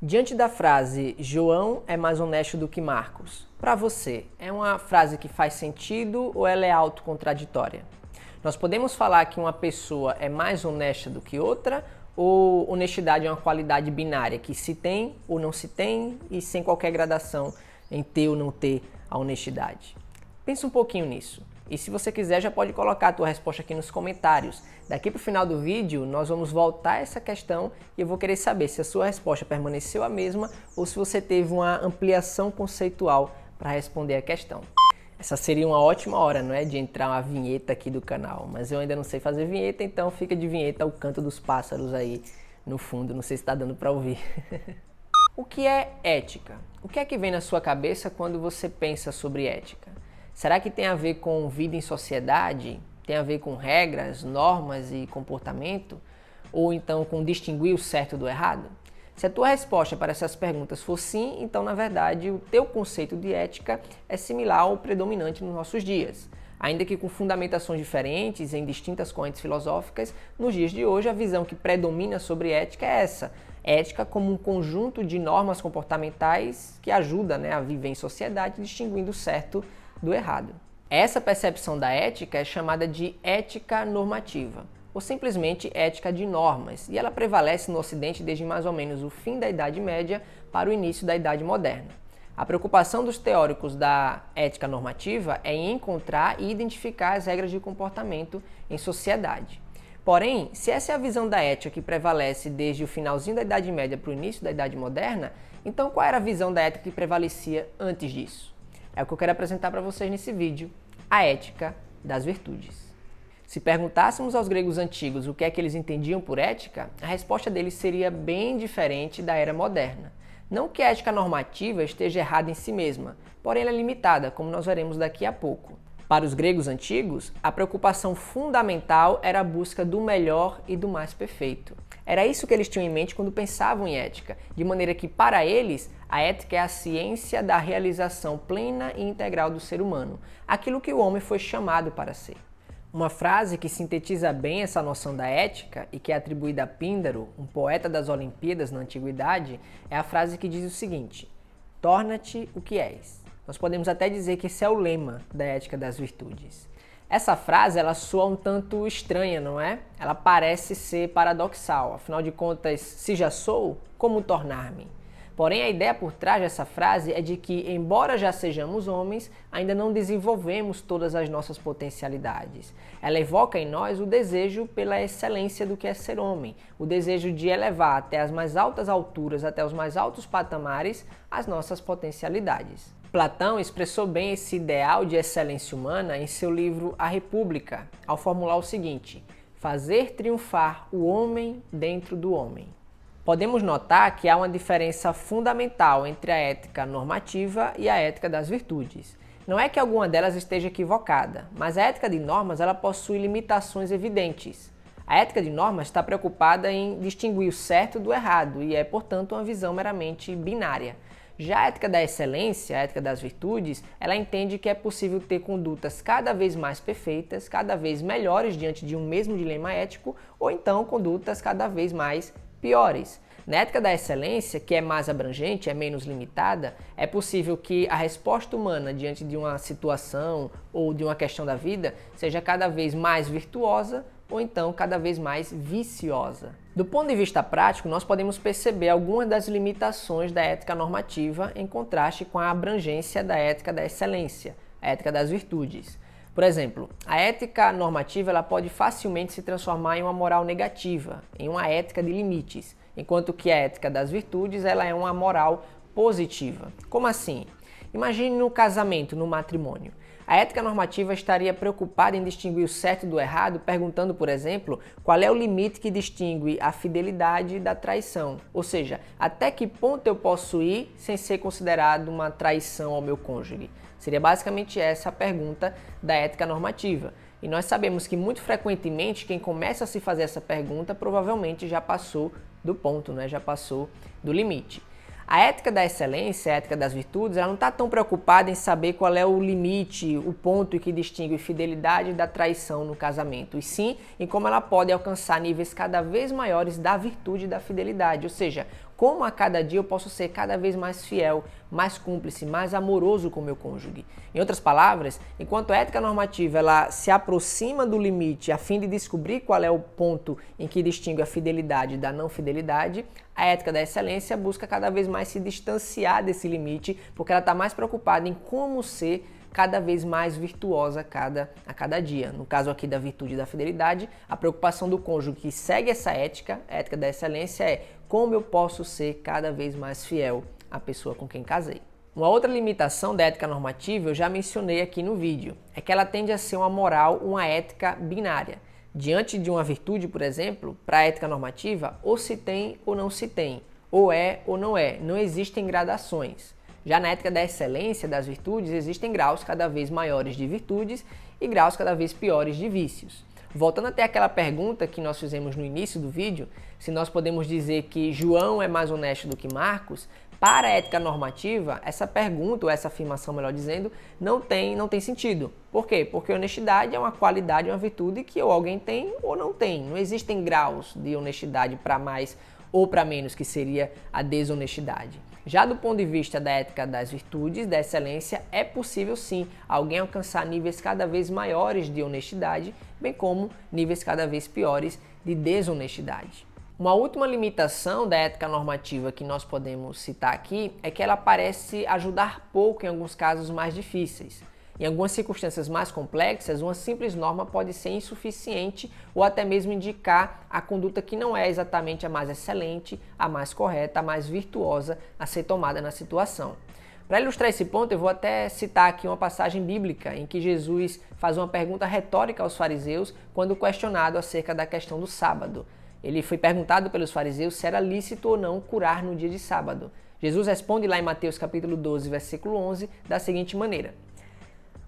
Diante da frase João é mais honesto do que Marcos, para você, é uma frase que faz sentido ou ela é autocontraditória? Nós podemos falar que uma pessoa é mais honesta do que outra ou honestidade é uma qualidade binária que se tem ou não se tem e sem qualquer gradação em ter ou não ter a honestidade? Pensa um pouquinho nisso. E se você quiser, já pode colocar a tua resposta aqui nos comentários. Daqui para o final do vídeo, nós vamos voltar a essa questão e eu vou querer saber se a sua resposta permaneceu a mesma ou se você teve uma ampliação conceitual para responder a questão. Essa seria uma ótima hora, não é? De entrar uma vinheta aqui do canal, mas eu ainda não sei fazer vinheta, então fica de vinheta o canto dos pássaros aí no fundo, não sei se está dando para ouvir. O que é ética? O que é que vem na sua cabeça quando você pensa sobre ética? Será que tem a ver com vida em sociedade? Tem a ver com regras, normas e comportamento? Ou então com distinguir o certo do errado? Se a tua resposta para essas perguntas for sim, então na verdade o teu conceito de ética é similar ao predominante nos nossos dias. Ainda que com fundamentações diferentes em distintas correntes filosóficas, nos dias de hoje a visão que predomina sobre ética é essa. Ética como um conjunto de normas comportamentais que ajuda, a viver em sociedade distinguindo o certo do errado. Essa percepção da ética é chamada de ética normativa, ou simplesmente ética de normas, e ela prevalece no Ocidente desde mais ou menos o fim da Idade Média para o início da Idade Moderna. A preocupação dos teóricos da ética normativa é em encontrar e identificar as regras de comportamento em sociedade. Porém, se essa é a visão da ética que prevalece desde o finalzinho da Idade Média para o início da Idade Moderna, então qual era a visão da ética que prevalecia antes disso? É o que eu quero apresentar para vocês nesse vídeo, a ética das virtudes. Se perguntássemos aos gregos antigos o que é que eles entendiam por ética, a resposta deles seria bem diferente da era moderna. Não que a ética normativa esteja errada em si mesma, porém ela é limitada, como nós veremos daqui a pouco. Para os gregos antigos, a preocupação fundamental era a busca do melhor e do mais perfeito. Era isso que eles tinham em mente quando pensavam em ética, de maneira que, para eles, a ética é a ciência da realização plena e integral do ser humano, aquilo que o homem foi chamado para ser. Uma frase que sintetiza bem essa noção da ética e que é atribuída a Píndaro, um poeta das Olimpíadas na antiguidade, é a frase que diz o seguinte: torna-te o que és. Nós podemos até dizer que esse é o lema da ética das virtudes. Essa frase, ela soa um tanto estranha, não é? Ela parece ser paradoxal. Afinal de contas, se já sou, como tornar-me? Porém, a ideia por trás dessa frase é de que, embora já sejamos homens, ainda não desenvolvemos todas as nossas potencialidades. Ela evoca em nós o desejo pela excelência do que é ser homem, o desejo de elevar até as mais altas alturas, até os mais altos patamares, as nossas potencialidades. Platão expressou bem esse ideal de excelência humana em seu livro A República, ao formular o seguinte: fazer triunfar o homem dentro do homem. Podemos notar que há uma diferença fundamental entre a ética normativa e a ética das virtudes. Não é que alguma delas esteja equivocada, mas a ética de normas ela possui limitações evidentes. A ética de normas está preocupada em distinguir o certo do errado e é, portanto, uma visão meramente binária. Já a ética da excelência, a ética das virtudes, ela entende que é possível ter condutas cada vez mais perfeitas, cada vez melhores diante de um mesmo dilema ético, ou então condutas cada vez mais piores. Na ética da excelência, que é mais abrangente, é menos limitada, é possível que a resposta humana diante de uma situação ou de uma questão da vida seja cada vez mais virtuosa ou então cada vez mais viciosa. Do ponto de vista prático, nós podemos perceber algumas das limitações da ética normativa em contraste com a abrangência da ética da excelência, a ética das virtudes. Por exemplo, a ética normativa ela pode facilmente se transformar em uma moral negativa, em uma ética de limites, enquanto que a ética das virtudes ela é uma moral positiva. Como assim? Imagine no casamento, no matrimônio. A ética normativa estaria preocupada em distinguir o certo do errado, perguntando, por exemplo, qual é o limite que distingue a fidelidade da traição. Ou seja, até que ponto eu posso ir sem ser considerado uma traição ao meu cônjuge? Seria basicamente essa a pergunta da ética normativa. E nós sabemos que muito frequentemente quem começa a se fazer essa pergunta provavelmente já passou do ponto, já passou do limite. A ética da excelência, a ética das virtudes, ela não está tão preocupada em saber qual é o limite, o ponto que distingue fidelidade da traição no casamento, e sim em como ela pode alcançar níveis cada vez maiores da virtude e da fidelidade, ou seja, como a cada dia eu posso ser cada vez mais fiel, mais cúmplice, mais amoroso com o meu cônjuge. Em outras palavras, enquanto a ética normativa ela se aproxima do limite a fim de descobrir qual é o ponto em que distingue a fidelidade da não fidelidade, a ética da excelência busca cada vez mais se distanciar desse limite, porque ela está mais preocupada em como ser cada vez mais virtuosa a cada dia. No caso aqui da virtude e da fidelidade, a preocupação do cônjuge que segue essa ética, a ética da excelência, é como eu posso ser cada vez mais fiel à pessoa com quem casei. Uma outra limitação da ética normativa eu já mencionei aqui no vídeo, é que ela tende a ser uma moral, uma ética binária. Diante de uma virtude, por exemplo, para a ética normativa, ou se tem ou não se tem, ou é ou não é, não existem gradações. Já na ética da excelência das virtudes, existem graus cada vez maiores de virtudes e graus cada vez piores de vícios. Voltando até aquela pergunta que nós fizemos no início do vídeo, se nós podemos dizer que João é mais honesto do que Marcos, para a ética normativa, essa pergunta, ou essa afirmação, melhor dizendo, não tem sentido. Por quê? Porque honestidade é uma qualidade, uma virtude que ou alguém tem ou não tem. Não existem graus de honestidade para mais ou para menos, que seria a desonestidade. Já do ponto de vista da ética das virtudes, da excelência, é possível sim alguém alcançar níveis cada vez maiores de honestidade, bem como níveis cada vez piores de desonestidade. Uma última limitação da ética normativa que nós podemos citar aqui é que ela parece ajudar pouco em alguns casos mais difíceis. Em algumas circunstâncias mais complexas, uma simples norma pode ser insuficiente ou até mesmo indicar a conduta que não é exatamente a mais excelente, a mais correta, a mais virtuosa a ser tomada na situação. Para ilustrar esse ponto, eu vou até citar aqui uma passagem bíblica em que Jesus faz uma pergunta retórica aos fariseus quando questionado acerca da questão do sábado. Ele foi perguntado pelos fariseus se era lícito ou não curar no dia de sábado. Jesus responde lá em Mateus capítulo 12, versículo 11, da seguinte maneira: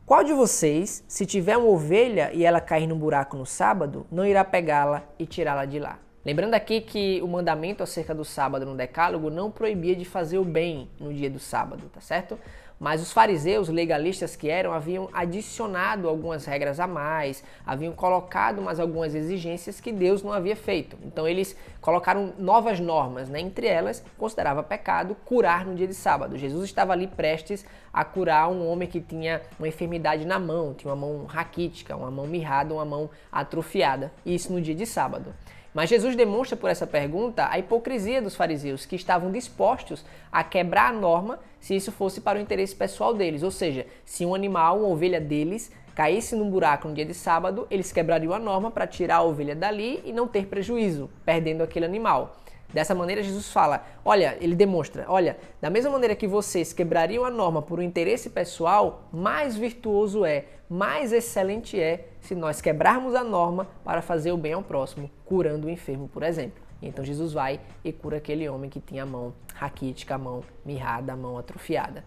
qual de vocês, se tiver uma ovelha e ela cair num buraco no sábado, não irá pegá-la e tirá-la de lá? Lembrando aqui que o mandamento acerca do sábado no Decálogo não proibia de fazer o bem no dia do sábado, tá certo? Mas os fariseus, legalistas que eram, haviam adicionado algumas regras a mais, haviam colocado mais algumas exigências que Deus não havia feito. Então eles colocaram novas normas, né? Entre elas, considerava pecado curar no dia de sábado. Jesus estava ali prestes a curar um homem que tinha uma enfermidade na mão, tinha uma mão raquítica, uma mão mirrada, uma mão atrofiada, e isso no dia de sábado. Mas Jesus demonstra por essa pergunta a hipocrisia dos fariseus, que estavam dispostos a quebrar a norma se isso fosse para o interesse pessoal deles. Ou seja, se um animal, uma ovelha deles, caísse num buraco no dia de sábado, eles quebrariam a norma para tirar a ovelha dali e não ter prejuízo, perdendo aquele animal. Dessa maneira, Jesus fala, ele demonstra, da mesma maneira que vocês quebrariam a norma por um interesse pessoal, mais virtuoso é, mais excelente é se nós quebrarmos a norma para fazer o bem ao próximo, curando o enfermo, por exemplo. Então Jesus vai e cura aquele homem que tinha a mão raquítica, a mão mirrada, a mão atrofiada.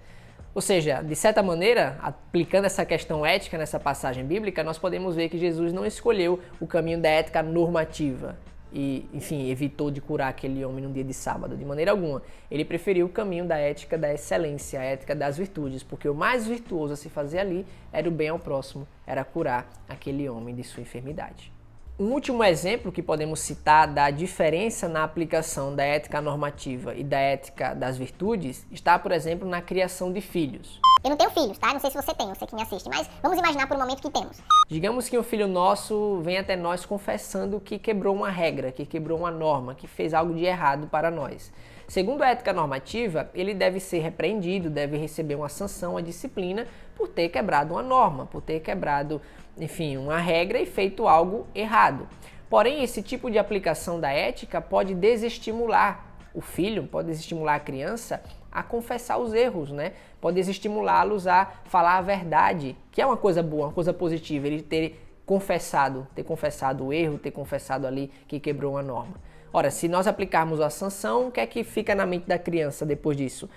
Ou seja, de certa maneira, aplicando essa questão ética nessa passagem bíblica, nós podemos ver que Jesus não escolheu o caminho da ética normativa e, enfim, evitou de curar aquele homem no dia de sábado, de maneira alguma. Ele preferiu o caminho da ética da excelência, a ética das virtudes, porque o mais virtuoso a se fazer ali era o bem ao próximo, era curar aquele homem de sua enfermidade. Um último exemplo que podemos citar da diferença na aplicação da ética normativa e da ética das virtudes está, por exemplo, na criação de filhos. Eu não tenho filhos, tá? Não sei se você tem, você que me assiste, mas vamos imaginar por um momento que temos. Digamos que um filho nosso vem até nós confessando que quebrou uma regra, que quebrou uma norma, que fez algo de errado para nós. Segundo a ética normativa, ele deve ser repreendido, deve receber uma sanção, uma disciplina por ter quebrado uma norma, por ter quebrado, enfim, uma regra e feito algo errado. Porém, esse tipo de aplicação da ética pode desestimular o filho, pode desestimular a criança a confessar os erros, né? Pode desestimulá-los a falar a verdade, que é uma coisa boa, uma coisa positiva, ele ter confessado o erro, ter confessado ali que quebrou uma norma. Ora, se nós aplicarmos a sanção, o que é que fica na mente da criança depois disso?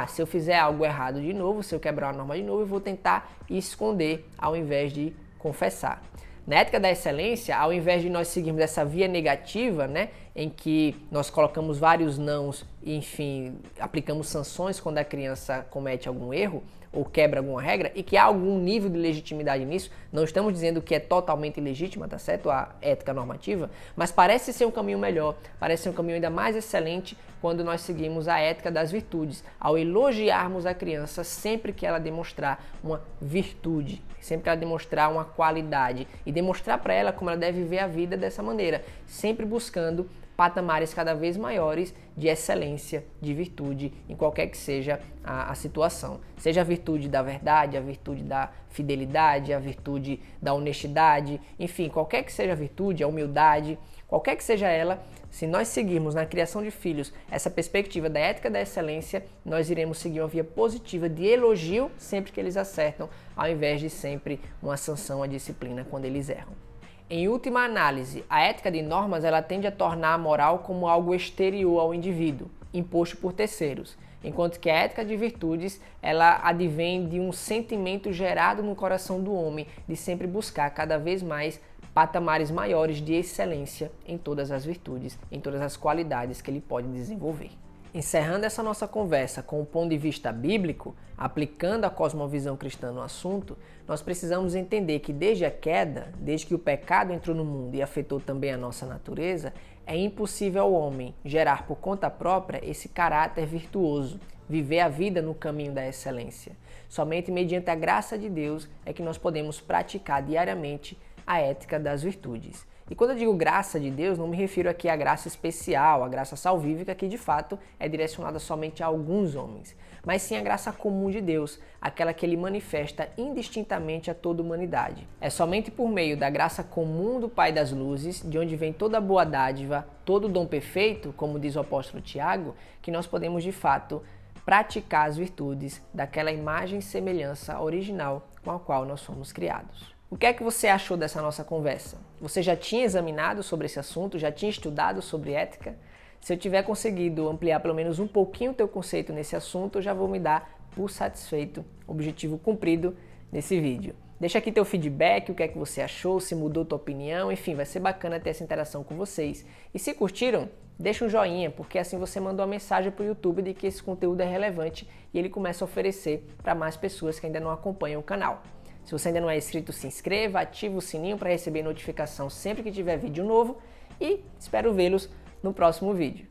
Se eu fizer algo errado de novo, se eu quebrar a norma de novo, eu vou tentar esconder ao invés de confessar. Na ética da excelência, ao invés de nós seguirmos essa via negativa, né, em que nós colocamos vários nãos enfim, aplicamos sanções quando a criança comete algum erro ou quebra alguma regra e que há algum nível de legitimidade nisso, não estamos dizendo que é totalmente ilegítima, tá certo? A ética normativa, mas parece ser um caminho melhor, parece ser um caminho ainda mais excelente quando nós seguimos a ética das virtudes, ao elogiarmos a criança sempre que ela demonstrar uma virtude, sempre que ela demonstrar uma qualidade e demonstrar para ela como ela deve viver a vida dessa maneira, sempre buscando patamares cada vez maiores de excelência, de virtude, em qualquer que seja a situação. Seja a virtude da verdade, a virtude da fidelidade, a virtude da honestidade, enfim, qualquer que seja a virtude, a humildade, qualquer que seja ela, se nós seguirmos na criação de filhos essa perspectiva da ética da excelência, nós iremos seguir uma via positiva de elogio sempre que eles acertam, ao invés de sempre uma sanção à disciplina quando eles erram. Em última análise, a ética de normas ela tende a tornar a moral como algo exterior ao indivíduo, imposto por terceiros, enquanto que a ética de virtudes ela advém de um sentimento gerado no coração do homem de sempre buscar cada vez mais patamares maiores de excelência em todas as virtudes, em todas as qualidades que ele pode desenvolver. Encerrando essa nossa conversa com o ponto de vista bíblico, aplicando a cosmovisão cristã no assunto, nós precisamos entender que desde a queda, desde que o pecado entrou no mundo e afetou também a nossa natureza, é impossível ao homem gerar por conta própria esse caráter virtuoso, viver a vida no caminho da excelência. Somente mediante a graça de Deus é que nós podemos praticar diariamente a ética das virtudes. E quando eu digo graça de Deus, não me refiro aqui à graça especial, à graça salvífica, que de fato é direcionada somente a alguns homens, mas sim a graça comum de Deus, aquela que ele manifesta indistintamente a toda a humanidade. É somente por meio da graça comum do Pai das Luzes, de onde vem toda a boa dádiva, todo o dom perfeito, como diz o apóstolo Tiago, que nós podemos de fato praticar as virtudes daquela imagem e semelhança original com a qual nós fomos criados. O que é que você achou dessa nossa conversa? Você já tinha examinado sobre esse assunto? Já tinha estudado sobre ética? Se eu tiver conseguido ampliar pelo menos um pouquinho o teu conceito nesse assunto, eu já vou me dar por satisfeito, objetivo cumprido nesse vídeo. Deixa aqui teu feedback, o que é que você achou, se mudou tua opinião, enfim, vai ser bacana ter essa interação com vocês. E se curtiram, deixa um joinha, porque assim você mandou uma mensagem para o YouTube de que esse conteúdo é relevante e ele começa a oferecer para mais pessoas que ainda não acompanham o canal. Se você ainda não é inscrito, se inscreva, ative o sininho para receber notificação sempre que tiver vídeo novo e espero vê-los no próximo vídeo.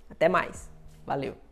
Até mais. Valeu!